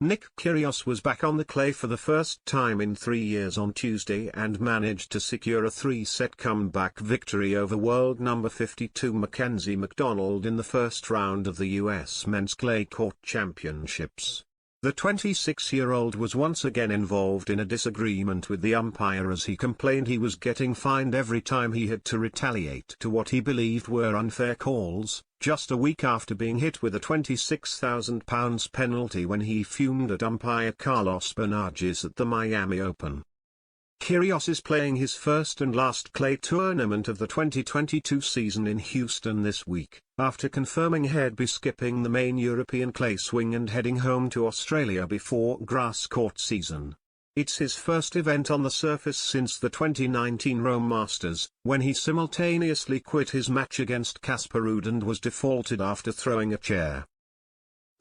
Nick Kyrgios was back on the clay for the first time in 3 years on Tuesday and managed to secure a 3-set comeback victory over world number 52 Mackenzie McDonald in the first round of the US Men's Clay Court Championships. The 26-year-old was once again involved in a disagreement with the umpire as he complained he was getting fined every time he had to retaliate to what he believed were unfair calls, just a week after being hit with a £26,000 penalty when he fumed at umpire Carlos Bernardes at the Miami Open. Kyrgios is playing his first and last clay tournament of the 2022 season in Houston this week, after confirming he'd be skipping the main European clay swing and heading home to Australia before grass court season. It's his first event on the surface since the 2019 Rome Masters, when he simultaneously quit his match against Casper Ruud and was defaulted after throwing a chair.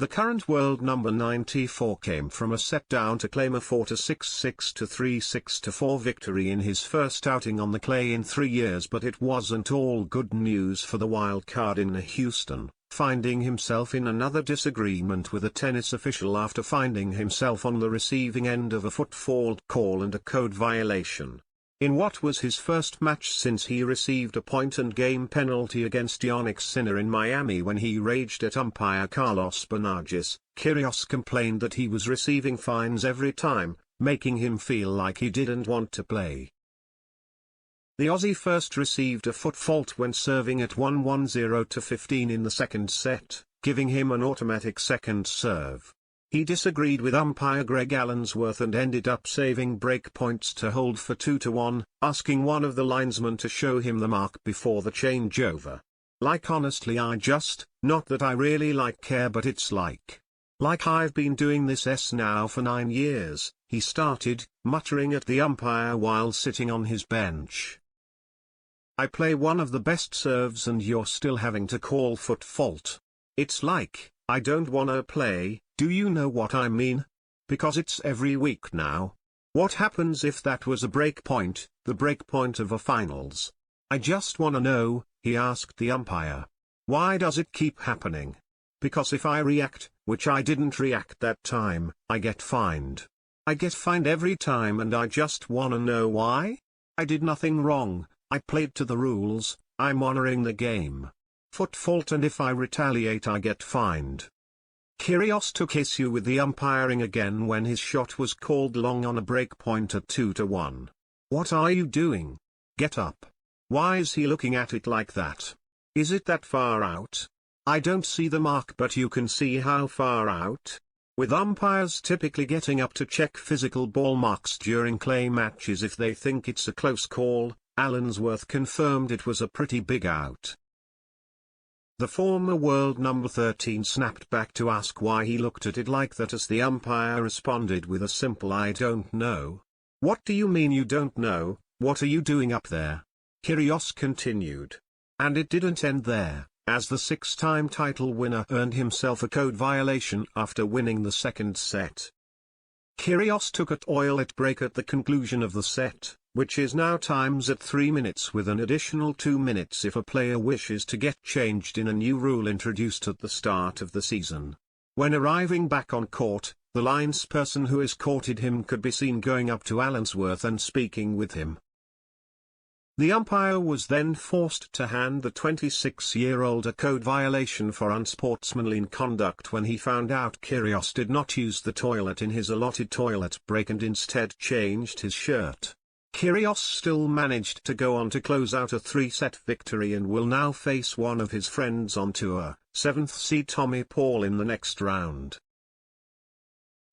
The current world number 94 came from a set down to claim a 4-6, 6-3, 6-4 victory in his first outing on the clay in 3 years, but it wasn't all good news for the wild card in Houston, finding himself in another disagreement with a tennis official after finding himself on the receiving end of a foot fault call and a code violation. In what was his first match since he received a point-and-game penalty against Jannik Sinner in Miami when he raged at umpire Carlos Bernardes, Kyrgios complained that he was receiving fines every time, making him feel like he didn't want to play. The Aussie first received a foot fault when serving at 1-1-0-15 in the second set, giving him an automatic second serve. He disagreed with umpire Greg Allensworth and ended up saving break points to hold for 2-1, asking one of the linesmen to show him the mark before the changeover. Like honestly not that I really care, but it's like I've been doing this now for 9 years, he started, muttering at the umpire while sitting on his bench. I play one of the best serves and you're still having to call foot fault. It's like, I don't wanna play, do you know what I mean? Because it's every week now. What happens if that was a break point, the break point of a finals? I just wanna know, he asked the umpire. Why does it keep happening? Because if I react, which I didn't react that time, I get fined. I get fined every time and I just wanna know why? I did nothing wrong, I played to the rules, I'm honoring the game. Foot fault, and if I retaliate I get fined. Kyrgios took issue with the umpiring again when his shot was called long on a break point at 2-1. What are you doing? Get up. Why is he looking at it like that? Is it that far out? I don't see the mark, but you can see how far out. With umpires typically getting up to check physical ball marks during clay matches if they think it's a close call, Allensworth confirmed it was a pretty big out. The former world number 13 snapped back to ask why he looked at it like that as the umpire responded with a simple "I don't know." What do you mean you don't know, what are you doing up there? Kyrgios continued. And it didn't end there, as the 6-time title winner earned himself a code violation after winning the second set. Kyrgios took a toilet break at the conclusion of the set, which is now times at 3 minutes with an additional 2 minutes if a player wishes to get changed in a new rule introduced at the start of the season. When arriving back on court, the linesperson who escorted him could be seen going up to Allensworth and speaking with him. The umpire was then forced to hand the 26-year-old a code violation for unsportsmanly conduct when he found out Kyrgios did not use the toilet in his allotted toilet break and instead changed his shirt. Kyrgios still managed to go on to close out a 3-set victory and will now face one of his friends on tour, 7th seed Tommy Paul, in the next round.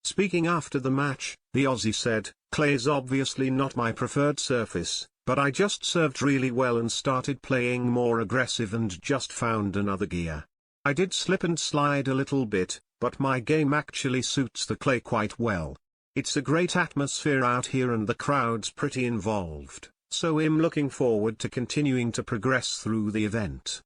Speaking after the match, the Aussie said, "Clay's obviously not my preferred surface, but I just served really well and started playing more aggressive and just found another gear. I did slip and slide a little bit, but my game actually suits the clay quite well. It's a great atmosphere out here and the crowd's pretty involved, so I'm looking forward to continuing to progress through the event."